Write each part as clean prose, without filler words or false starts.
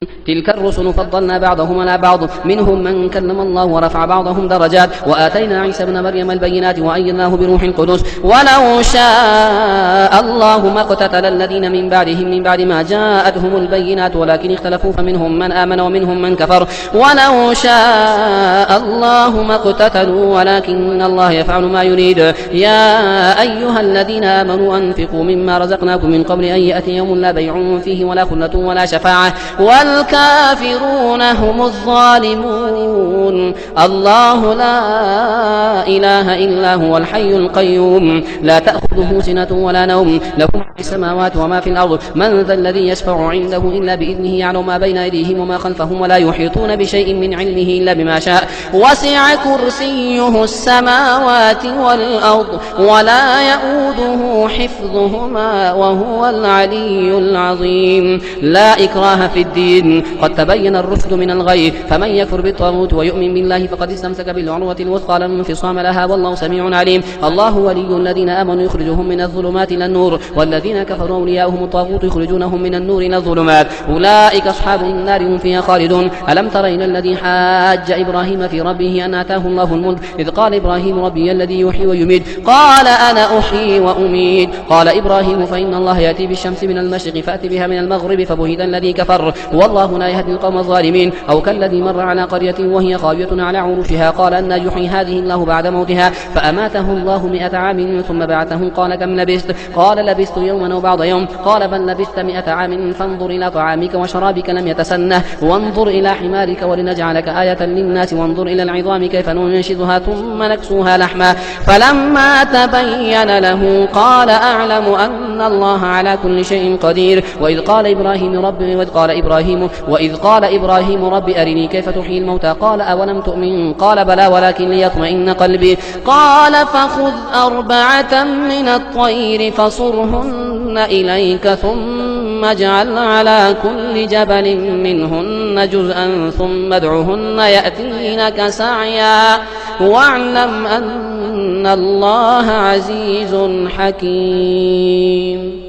تلك الرسل فضلنا بعضهم على بعض منهم من كلم الله ورفع بعضهم درجات وآتينا عيسى ابن مريم البينات وأيدناه بروح القدس ولو شاء الله ما اقتتل الذين من بعدهم من بعد ما جاءتهم البينات ولكن اختلفوا فمنهم من آمن ومنهم من كفر ولو شاء الله ما اقتتلوا ولكن الله يفعل ما يريد. يا أيها الذين آمنوا أنفقوا مما رزقناكم من قبل أن يأتي يوم لا بيع فيه ولا خلة ولا شفاعة والكافرون هم الظالمون. الله لا إله إلا هو الحي القيوم لا تأخذه سنة ولا نوم له ما في السماوات وما في الأرض من ذا الذي يشفع عنده إلا بإذنه يعلم ما بين أيديهم وما خلفهم ولا يحيطون بشيء من علمه إلا بما شاء وسع كرسيه السماوات والأرض ولا يؤوده حفظهما وهو العلي العظيم. لا إكراه في الدين قد تبين الرشد من الغي فمن يكفر بالطاغوت ويؤمن بالله فقد استمسك بالعروة الوثقى لا انفصام لها والله سميع عليم. الله ولي الذين آمنوا يخرجهم من الظلمات إلى النور والذين كفروا أولياؤهم الطاغوت يخرجونهم من النور إلى الظلمات أولئك أصحاب النار هم فيها خالدون. ألم تر إلى الذي حاج إبراهيم في ربه أن آتاه الله الملك إذ قال إبراهيم ربي الذي يحيي ويميت قال أنا أحيي وأميت قال إبراهيم فإن الله يأتي بالشمس من المشرق فأت بها من المغرب فبهت الذي كفر والله لا يهدي القوم الظالمين. أو كالذي مر على قرية وهي خاوية على عروشها قال أن يحيي هذه الله بعد موتها فأماته الله 100 عام ثم بعثه قال كم لبثت قال لبثت يوما أو بعض يوم قال بل لبثت 100 عام فانظر إلى طعامك وشرابك لم يتسنه وانظر إلى حمارك ولنجعلك آية للناس وانظر إلى العظام كيف ننشزها ثم نكسوها لحما فلما تبين له قال أعلم أن الله على كل شيء قدير. وإذ قال إبراهيم رب أرني كيف تحيي الموتى قال أولم تؤمن قال بلى ولكن ليطمئن قلبي قال فخذ 4 من الطير فصرهن إليك ثم اجعل على كل جبل منهن جزءا ثم ادعهن يأتينك سعيا واعلم أن الله عزيز حكيم.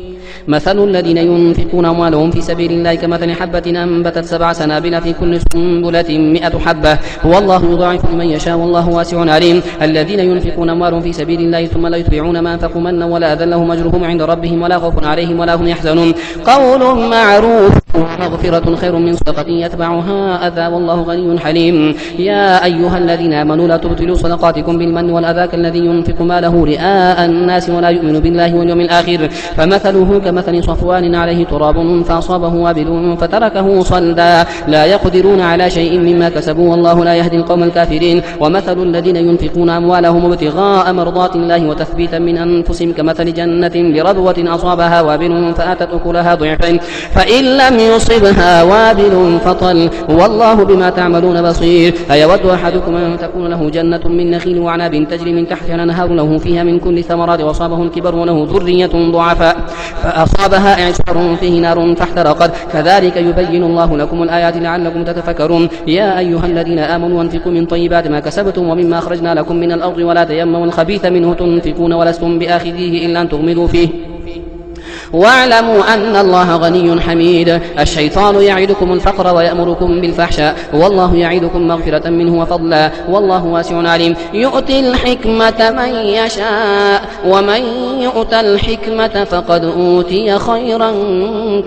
مثل الذين ينفقون أموالهم في سبيل الله كمثل حبة أنبتت 7 سنابل في كل سنبلة 100 حبة والله يضاعف لمن يشاء والله واسع عليم. الذين ينفقون أموالهم في سبيل الله ثم لا يتبعون ما أنفقوا منا ولا أذى لهم أجرهم عند ربهم ولا خوف عليهم ولا هم يحزنون. قول معروف مغفرة خير من صدقة يتبعها أذى والله غني حليم. يا أيها الذين آمنوا لا تبطلوا صدقاتكم بالمن والأذى كالذي ينفق ماله رئاء الناس ولا يؤمن بالله واليوم الآخر فمثله كمثل صفوان عليه تراب فأصابه وابل فتركه صلدا لا يقدرون على شيء مما كسبوا والله لا يهدي القوم الكافرين. ومثل الذين ينفقون أموالهم ابتغاء مرضات الله وتثبيتا من أنفسهم كمثل جنة بربوة أصابها وابل فآتت أكلها ضعفين فإن لم يصبها وابل فطل والله بما تعملون بصير. أيود أحدكم أن تكون له جنة من نخيل وعناب تجري من تحتها الأنهار له فيها من كل ثمرات وأصابه الكبر وله ذرية ضعفاء فأصابها إعصار فيه نار فاحترقت كذلك يبين الله لكم الآيات لعلكم تتفكرون. يا أيها الذين آمنوا أنفقوا من طيبات ما كسبتم ومما أخرجنا لكم من الأرض ولا تيمموا الخبيث منه تنفقون ولستم بآخذيه إلا أن تغمضوا فيه واعلموا أن الله غني حميد. الشيطان يعدكم الفقر ويأمركم بالفحشاء والله يعدكم مغفرة منه وفضلا والله واسع عليم. يؤتي الحكمة من يشاء ومن يؤت الحكمة فقد أوتي خيرا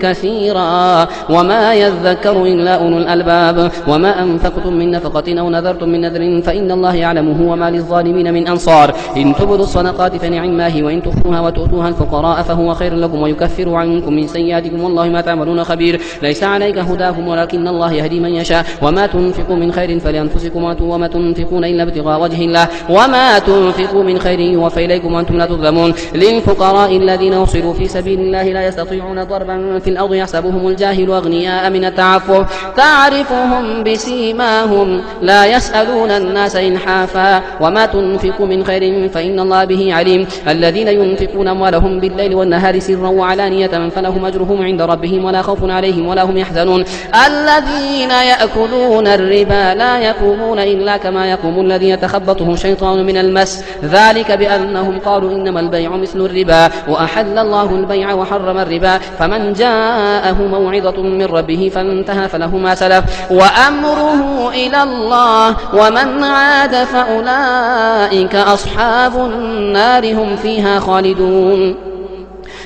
كثيرا وما يذكر إلا أولو الألباب. وما أنفقتم من نفقة أو نذرتم من نذر فإن الله يعلمه وما للظالمين من أنصار. إن تبدوا الصدقات فنعما هي وإن تخفوها وتؤتوها الفقراء فهو خير لكم ويكفر عنكم من سيئاتكم والله ما تعملون خبير. ليس عليك هداهم ولكن الله يهدي من يشاء وما تنفقوا من خير فلأنفسكم وما تنفقون إلا ابتغاء وجه الله وما تنفقوا من خير يوفى إليكم وأنتم لا تظلمون. للفقراء الذين أحصروا في سبيل الله لا يستطيعون ضربا في الأرض يحسبهم الجاهل أغنياء من التعفف تعرفهم بسيماهم لا يسألون الناس إلحافا وما تنفقوا من خير فإن الله به عليم. الذين ينفقون أموالهم بالليل والنهار سرا علانية فلهم أجرهم عند ربهم ولا خوف عليهم ولا هم يحزنون. الذين يأكلون الربا لا يقومون إلا كما يقوم الذي يتخبطه الشيطان من المس، ذلك بأنهم قالوا إنما البيع مثل الربا وأحل الله البيع وحرم الربا، فمن جاءه موعظة من ربه فانتهى فله ما سلف وأمره إلى الله ومن عاد فأولئك أصحاب النار هم فيها خالدون.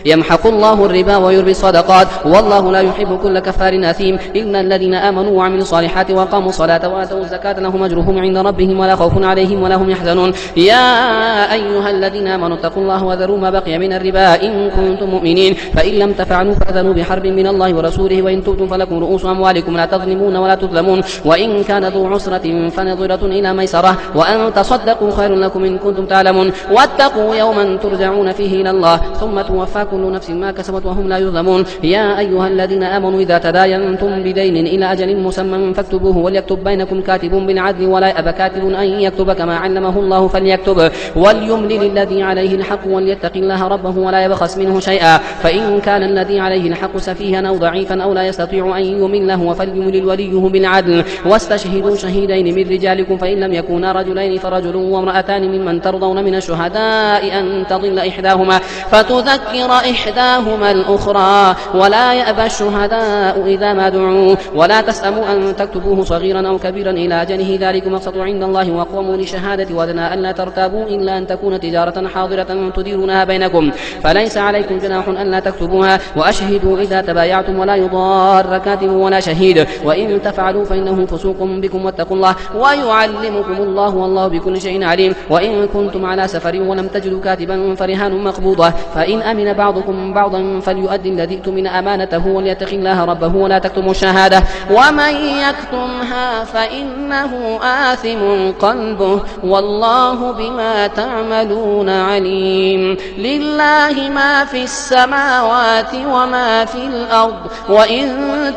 يمحق الله الربا ويربي الصدقات والله لا يحب كل كفار أثيم. إن الذين آمنوا وعملوا الصالحات وقاموا الصلاة وآتوا الزكاة لهم أجرهم عند ربهم ولا خوف عليهم ولا هم يحزنون. يا أيها الذين آمنوا اتقوا الله وذروا ما بقي من الربا إن كنتم مؤمنين، فإن لم تفعلوا فأذنوا بحرب من الله ورسوله وإن تبتم فلكم رؤوس أموالكم لا تظلمون ولا تظلمون، وإن كان ذو عسرة فنظرة إلى ميسرة وأن تصدقوا خير لكم إن كنتم تعلمون. واتقوا يوما ترجعون فيه إلى الله ثم توفى كل نفس ما كسبت وهم لا يظلمون. يا أيها الذين آمنوا إذا تداينتم بدين إلى أجل مسمى فاكتبوه وليكتب بينكم كاتب بالعدل ولا يأب كاتب أن يكتب كما علمه الله فليكتب وليملل الذي عليه الحق وليتق الله ربه ولا يبخس منه شيئا، فإن كان الذي عليه الحق سفيها أو ضعيفا أو لا يستطيع أن يمله فليملل وليه بالعدل واستشهدوا شهيدين من رجالكم فإن لم يكونا رجلين فرجل وامرأتان ممن ترضون من الشهداء أن تضل إحداهما فتذكر إحداهما الأخرى ولا يأبى الشهداء إذا ما دعوا ولا تسأموا أن تكتبوه صغيرا أو كبيرا إلى أجله ذلكم أقسط عند الله وأقوم للشهادة وأدنى ألا ترتابوا إلا أن تكون تجارة حاضرة تديرونها بينكم فليس عليكم جناح ألا تكتبوها وأشهدوا إذا تبايعتم ولا يضار كاتب ولا شهيد وإن تفعلوا فإنه فسوق بكم واتقوا الله ويعلمكم الله والله بكل شيء عليم. وإن كنتم على سفر ولم تجدوا كاتبا فرهان مقبوضة فإن أمن بعضكم بعضا فليؤدي الذي اؤتمن أمانته وليتق الله ربه ولا تكتموا الشهادة ومن يكتمها فإنه آثم قلبه والله بما تعملون عليم. لله ما في السماوات وما في الأرض وإن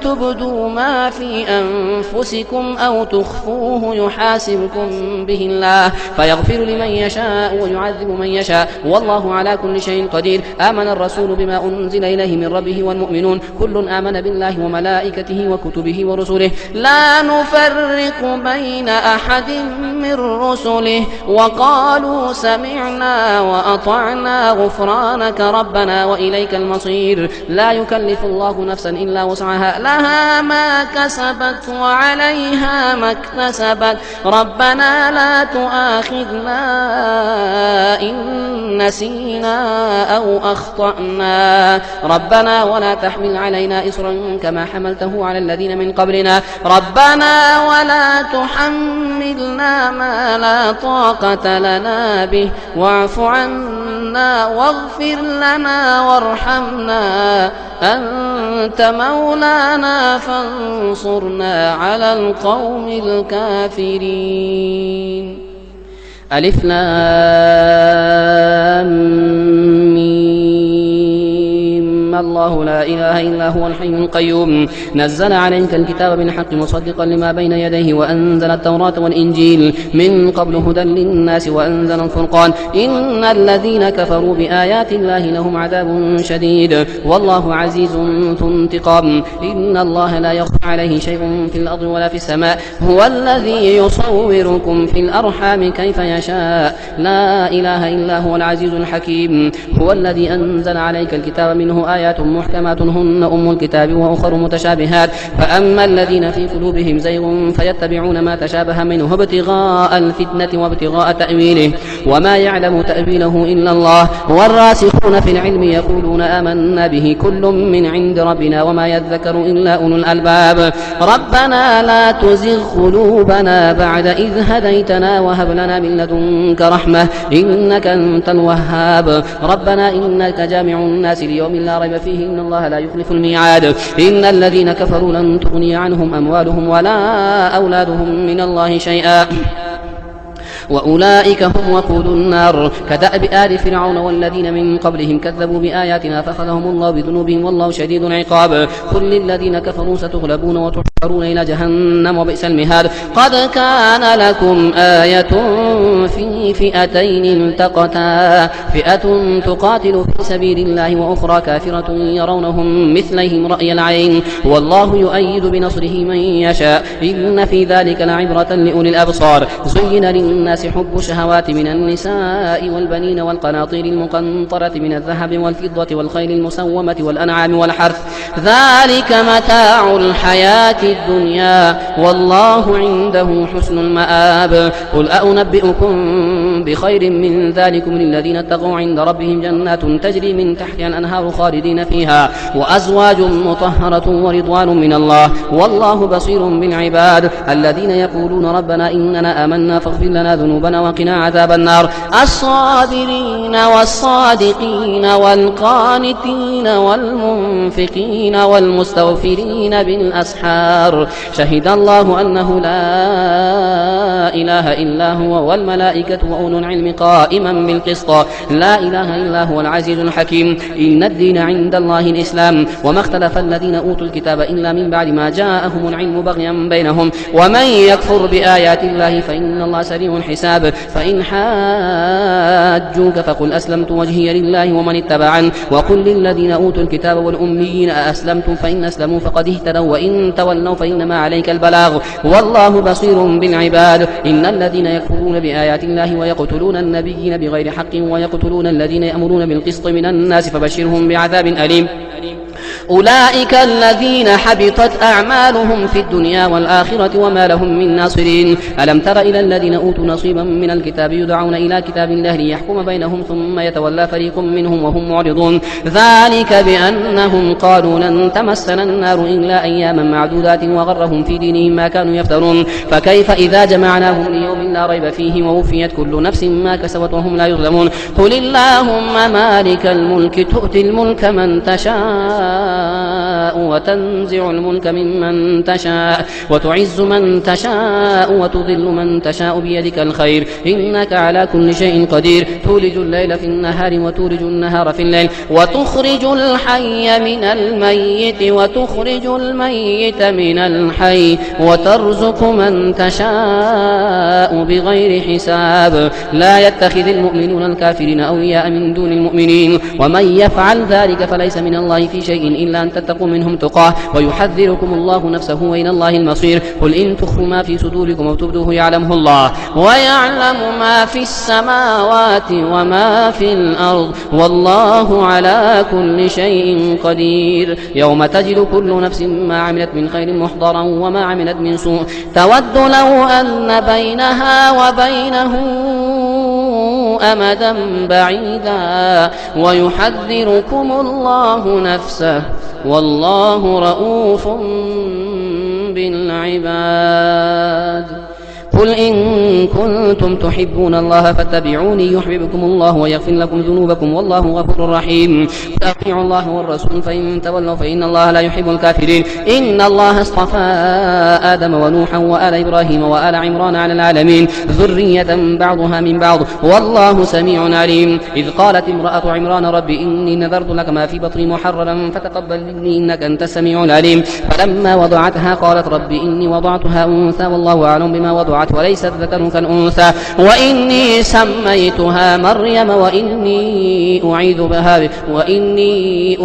تبدوا ما في أنفسكم أو تخفوه يحاسبكم به الله فيغفر لمن يشاء ويعذب من يشاء والله على كل شيء قدير. آمن الرسول بما أنزل إليه من ربه والمؤمنون كل آمن بالله وملائكته وكتبه ورسله لا نفرق بين أحد من رسله وقالوا سمعنا وأطعنا غفرانك ربنا وإليك المصير. لا يكلف الله نفسا إلا وسعها لها ما كسبت وعليها ما اكتسبت ربنا لا تؤاخذنا إن نسينا أو أخطأنا ربنا ولا تحمل علينا إصرا كما حملته على الذين من قبلنا ربنا ولا تحملنا ما لا طاقة لنا به واعف عنا واغفر لنا وارحمنا أنت مولانا فانصرنا على القوم الكافرين. ألف لام ميم الله لا إله إلا هو الحي القيوم نزل عليك الكتاب بالحق مصدقا لما بين يديه وأنزل التوراة والإنجيل من قبل هدى للناس وأنزل الفرقان إن الذين كفروا بآيات الله لهم عذاب شديد والله عزيز ذو انتقام. إن الله لا يخفى عليه شيء في الأرض ولا في السماء هو الذي يصوركم في الأرحام كيف يشاء لا إله إلا هو العزيز الحكيم. هو الذي أنزل عليك الكتاب منه آيات محكمات هن أم الكتاب وأخر متشابهات فأما الذين في قلوبهم زيغ فيتبعون ما تشابه منه ابتغاء الفتنة وابتغاء تأويله وما يعلم تأويله إلا الله والراسخون في العلم يقولون آمنا به كل من عند ربنا وما يذكر إلا أولو الألباب. ربنا لا تزغ قلوبنا بعد إذ هديتنا وهب لنا من لدنك رحمة إنك أنت الوهاب. ربنا إنك جامع الناس ليوم لا ريب فيه إن الله لا يخلف الميعاد. إن الذين كفروا لن تغني عنهم أموالهم ولا أولادهم من الله شيئا وأولئك هم وقود النار كدأب آل فرعون والذين من قبلهم كذبوا بآياتنا فأخذهم الله بذنوبهم والله شديد العقاب. قل للذين كفروا ستغلبون وتحشرون يحشرون إلى جهنم وبئس المهاد. قد كان لكم آية في فئتين التقتا فئة تقاتل في سبيل الله وأخرى كافرة يرونهم مثليهم رأي العين والله يؤيد بنصره من يشاء إن في ذلك لعبرة لأولي الأبصار. زين للناس حب الشهوات من النساء والبنين والقناطير المقنطرة من الذهب والفضة والخيل المسومة والأنعام والحرث ذلك متاع الحياة الدنيا والله عنده حسن المآب. قل أنبئكم بخير من ذلكم للذين اتقوا عند ربهم جنات تجري من تحتها الأنهار خالدين فيها وأزواج مطهرة ورضوان من الله والله بصير بالعباد. الذين يقولون ربنا إننا آمنا فاغفر لنا ذنوبنا وقنا عذاب النار. الصابرين والصادقين والقانتين والمنفقين والمستغفرين بالأسحار شهد الله أنه لا إله إلا هو والملائكة وأولو العلم قائما بالقسط لا إله إلا هو العزيز الحكيم. إن الدين عند الله الإسلام وما اختلف الذين أوتوا الكتاب إلا من بعد ما جاءهم العلم بغيا بينهم ومن يكفر بآيات الله فإن الله سريع الحساب. فإن حاجوك فقل أسلمت وجهي لله ومن اتبعن وقل للذين أوتوا الكتاب والأميين أأسلمتم فإن أسلموا فقد اهتدوا وإن تولوا فإنما عليك البلاغ والله بصير بالعباد. إن الذين يكفرون بآيات الله ويقتلون النبيين بغير حق ويقتلون الذين يأمرون بالقسط من الناس فبشرهم بعذاب أليم. أولئك الذين حبطت أعمالهم في الدنيا والآخرة وما لهم من ناصرين. ألم تر إلى الذين أوتوا نصيبا من الكتاب يدعون إلى كتاب الله ليحكم بينهم ثم يتولى فريق منهم وهم معرضون ذلك بأنهم قالوا لن تمسنا النار إلا أياما معدودات وغرهم في دينهم ما كانوا يفترون. فكيف إذا جمعناهم ليوم لا ريب فيه ووفيت كل نفس ما كسبت وهم لا يظلمون. قل اللهم مالك الملك تؤتي الملك من تشاء وتنزع الملك ممن تشاء وتعز من تشاء وتضل من تشاء بيدك الخير إنك على كل شيء قدير. تولج الليل في النهار وتولج النهار في الليل وتخرج الحي من الميت وتخرج الميت من الحي وترزق من تشاء بغير حساب. لا يتخذ المؤمنون الكافرين أولياء من دون المؤمنين ومن يفعل ذلك فليس من الله في شيء إلا أن تتقوا منهم تقاه ويحذركم الله نفسه وإلى الله المصير. قل إن تخفوا ما في صدوركم أو تبدوه يعلمه الله ويعلم ما في السماوات وما في الأرض والله على كل شيء قدير. يوم تجد كل نفس ما عملت من خير محضرا وما عملت من سوء تود لو أن بينها وبينه أمدا بعيدا ويحذركم الله نفسه والله رؤوف بالعباد. قل إن كنتم تحبون الله فاتبعوني يحببكم الله ويغفر لكم ذنوبكم والله غفور رحيم. فأطيعوا الله والرسول فإن تولوا فإن الله لا يحب الكافرين. إن الله اصطفى آدم ونوحا وآل إبراهيم وآل عمران على العالمين ذرية بعضها من بعض والله سميع عليم. إذ قالت امرأة عمران رب إني نذرت لك ما في بطني محررا فتقبل مني إنك أنت السميع العليم. فلما وضعتها قالت رب إني وضعتها أنثى والله أعلم بما وضعت وليس الذكر كالأنثى وإني سميتها مريم وإني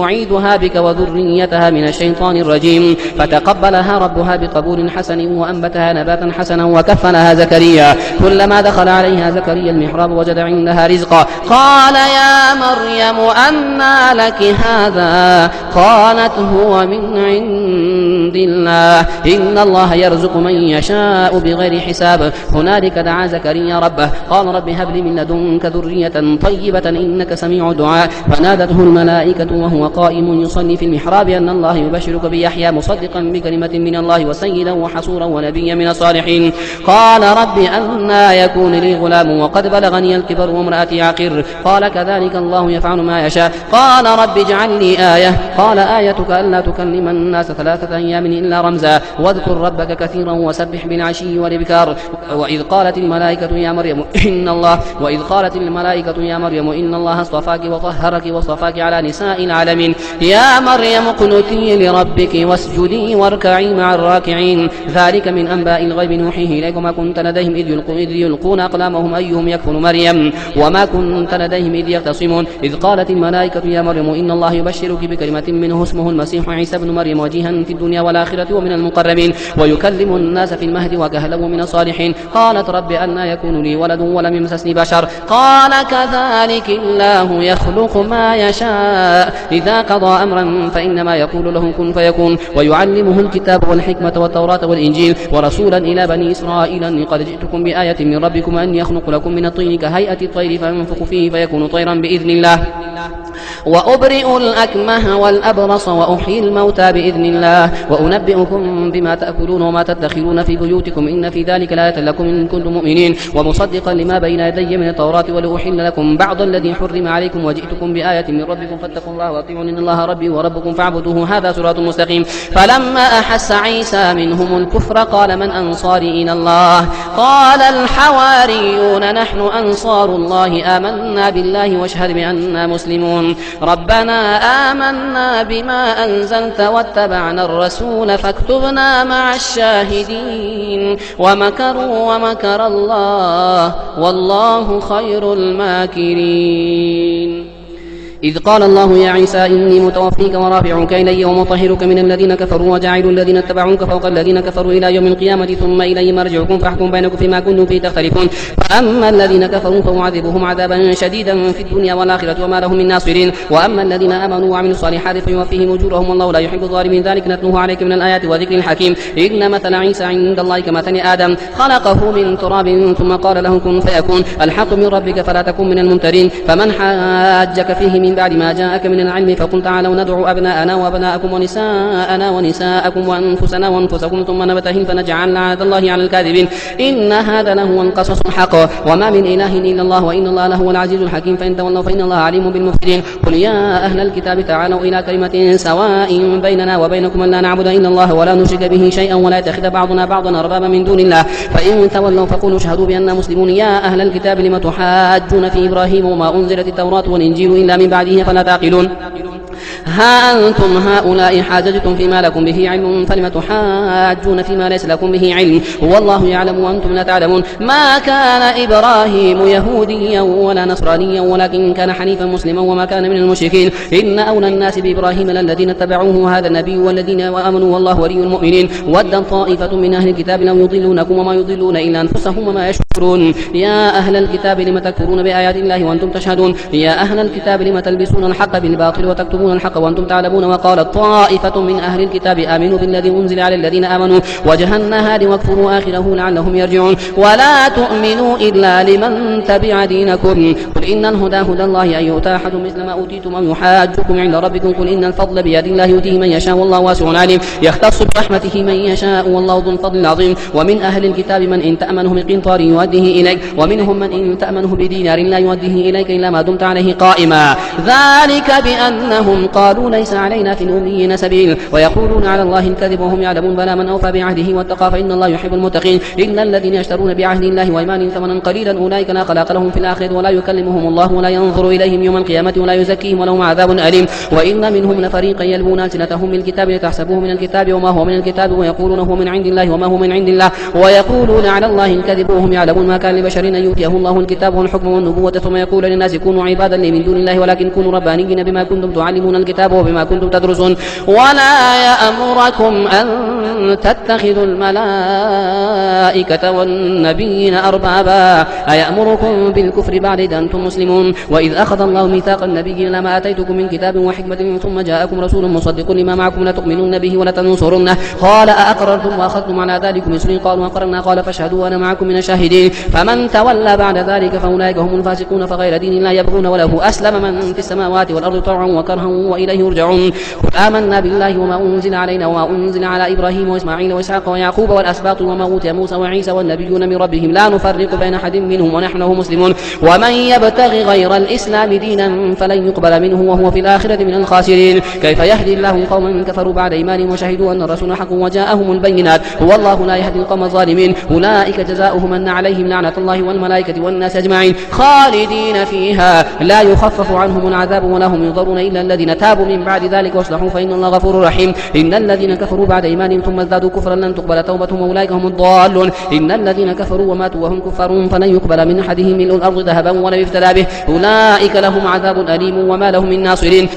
أعيذها بك وذريتها من الشيطان الرجيم. فتقبلها ربها بقبول حسن وأنبتها نباتا حسنا وكفلها زكريا. كلما دخل عليها زكريا المحراب وجد عندها رزقا قال يا مريم أنى لك هذا قالت هو من عند الله إن الله يرزق من يشاء بغير حساب. هنالك دعا زكريا ربه قال رب هب لي من لدنك ذرية طيبة إنك سميع الدعاء. فنادته الملائكة وهو قائم يصلي في المحراب أن الله يبشرك بيحيى مصدقا بكلمة من الله وسيدا وحصورا ونبيا من الصالحين. قال رب أنى يكون لي غلام وقد بلغني الكبر وامرأتي عقر قال كذلك الله يفعل ما يشاء. قال رب اجعل لي آية قال آيتك ألا تكلم الناس 3 أيام إلا رمزا واذكر ربك كثيرا وسبح بالعشي والإبكار. وإذ قالت الملائكة الملائكة يا مريم إن الله وإذ قالت الملائكة يا مريم إن الله اصطفاك وطهرك واصطفاك على نساء العالمين يا مريم اقنتي لربك واسجدي واركعي مع الراكعين ذلك من أنباء الغيب نوحيه إليك وما كنت لديهم إذ يلقون أقلامهم أيهم يكفل مريم وما كنت لديهم إذ يختصمون إذ قالت الملائكة يا مريم إن الله يبشرك بكلمة منه اسمه المسيح عيسى بن مريم وجيها في الدنيا والآخرة ومن المقربين ويكلم الناس في المهد وكهلا ومن الصالحين قالت رب أنى يكون لي ولد ولم يمسسني بشر قال كذلك الله يخلق ما يشاء إذا قضى أمرا فإنما يقول له كن فيكون ويعلمه الكتاب والحكمة والتوراة والإنجيل ورسولا إلى بني إسرائيل أني قد جئتكم بآية من ربكم أن يخلق لكم من الطين كهيئة الطير فينفخ فيه فيكون طيرا بإذن الله وأبرئ الأكمه والأبرص وأحيي الموتى بإذن الله وأنبئكم بما تأكلون وما تدخرون في بيوتكم إن في ذلك لآية لكم إن كنتم مؤمنين ومصدقا لما بين يدي من التوراة ولأحل لكم بعض الذي حرم عليكم وجئتكم بآية من ربكم فاتقوا الله وأطيعون إن الله ربي وربكم فاعبدوه هذا صراط مستقيم فلما أحس عيسى منهم الكفر قال من أنصاري إلى الله قال الحواريون نحن أنصار الله آمنا بالله واشهد بأننا مسلمون ربنا آمنا بما أنزلت واتبعنا الرسول فاكتبنا مع الشاهدين ومكروا ومكر الله والله خير الماكرين إذ قال الله يا عيسى إني متوفيك ورافعك إلي ومطهرك من الذين كفروا وجاعل الذين اتبعوك فوق الذين كفروا إلى يوم القيامة ثم إلي مرجعكم فاحكم بينكم فيما كنتم فيه تختلفون فأما الذين كفروا فأعذبهم عذابا شديدا في الدنيا والآخرة وما لهم من ناصرين وأما الذين آمنوا وعملوا الصالحات فيوفيهم أجورهم والله لا يحب الظالمين ذلك نتلوه عليك من الآيات وذكر الحكيم إن مثل عيسى عند الله كمثل آدم خلقه من تراب ثم قال له كن فيكون الحق من ربك فلا تكن من الممترين فمن حاجك فيه من بعد ما جاءك من العلم فقل تعالوا ندعو أبناءنا وأبناءكم ونساءنا ونساءكم وأنفسنا وأنفسكم ثم نبتهل فنجعل لعنة الله على الكاذبين إن هذا لهو القصص الحق وما من إله إلا الله وإن الله لهو العزيز الحكيم فإن تولوا فإن الله عليم بالمفسدين قل يا أهل الكتاب تعالوا إلى كلمة سواء بيننا وبينكم أن لا نعبد إلا الله ولا نشرك به شيئا ولا يتخذ بعضنا بعضا أربابا من دون الله فإن تولوا فقولوا اشهدوا بأننا مسلمون يا أهل الكتاب لم تحاجون في إبراهيم وما أنزلت التوراة والإنجيل إلا من بعده فلا تعقلون ها أنتم هؤلاء حاججتم فيما لكم به علم فلم تحاجون فيما ليس لكم به علم والله يعلم وأنتم لا تعلمون ما كان إبراهيم يهوديا ولا نصرانيا ولكن كان حنيفا مسلما وما كان من المشركين إن أولى الناس بإبراهيم للذين اتبعوه هذا النبي والذين آمنوا والله ولي المؤمنين ود طائفة من أهل الكتاب لو يضلونكم وما يضلون إلا أنفسهم وما يشعرون يا أهل الكتاب لم تكفرون بآيات الله وأنتم تشهدون يا أهل الكتاب لم تلبسون الحق بالباطل وتكتمون الحق وأنتم تعلمون وقالت طائفة من أهل الكتاب آمنوا بالذي أنزل على الذين آمنوا وجه النهار واكفروا آخره لعلهم يرجعون ولا تؤمنوا إلا لمن تبع دينكم قل إن الهدى هدى الله أن يؤتى أحد مثل ما أوتيتم أو يحاجكم عند ربكم قل إن الفضل بيد الله يؤتيه من يشاء والله واسع عليم يختص برحمته من يشاء والله ذو الفضل العظيم ومن أهل الكتاب من إن تأمنه بقنطار يؤديه إليك ومنهم من إن تأمنه بدينار لا يؤديه إليك إلا ما دمت عليه قائما ذلك بأنهم قالوا ليس علينا في الأميين سبيل ويقولون على الله الكذب وهم يعلمون بلى من أوفى بعهده واتقى فإن الله يحب المتقين إن الذين يشترون بعهد الله وإيمانهم ثمنا قليلا أولئك لا خلاق لهم في الآخرة ولا يكلمهم الله ولا ينظر إليهم يوم القيامة ولا يزكيهم ولهم عذاب أليم وإن منهم لفريقا يلوون ألسنتهم بالكتاب لتحسبوه من الكتاب وما هو من الكتاب ويقولون هو من عند الله وما هو من عند الله ويقولون على الله الكذب وهم يعلمون ما كان لبشر أن يؤتيه الله الكتاب والحكم والنبوة ثم يقول للناس كونوا عبادا لي من دون الله ولكن كونوا ربانيين بما كنتم تعلمون الكتاب وبما كنتم تدرسون ولا يأمركم أن تتخذوا الملائكة والنبيين أربابا أيأمركم بالكفر بعد إذ أنتم مسلمون وإذ أخذ الله ميثاق النبيين لما آتيتكم من كتاب وحكمة ثم جاءكم رسول مصدق لما معكم لتؤمنون به ولتنصرنه قال أأقررتم وأخذتم على ذلكم إصري قالوا أقررنا قال فاشهدوا وأنا معكم من الشاهدين فمن تولى بعد ذلك فأولئك هم الفاسقون فغير دين الله يبغون وله أسلم من في السماوات والأرض طوعا وكرها وإليه يرجعون. قل آمنا بالله وما أنزل علينا وما أنزل على إبراهيم وإسماعيل وإسحاق ويعقوب والأسباط وما أوتي موسى وعيسى والنبيون من ربهم لا نفرق بين أحد منهم ونحن له مسلمون. ومن يبتغي غير الإسلام دينا فلن يقبل منه وهو في الآخرة من الخاسرين. كيف يهدي الله قوما كفروا بعد إيمانهم وشهدوا أن الرسول حق وجاءهم البينات والله لا يهدي القوم الظالمين. أولئك جزاؤهم أن عليهم لعنة الله والملائكة والناس أجمعين خالدين فيها لا يخفف عنهم العذاب ولا هم ينظرون إلا الذين تابوا من بعد ذلك واصلحوا فإن الله غفور رحيم. إن الذين كفروا بعد إيمانهم ثم ازدادوا كفرا لن تقبل توبتهم وأولئك هم الضالون. إن الذين كفروا وماتوا وهم كفار فلن يقبل من أحدهم ملء الأرض ذهبا ولو افتدى به أولئك لهم عذاب أليم وما لهم من ناصرين.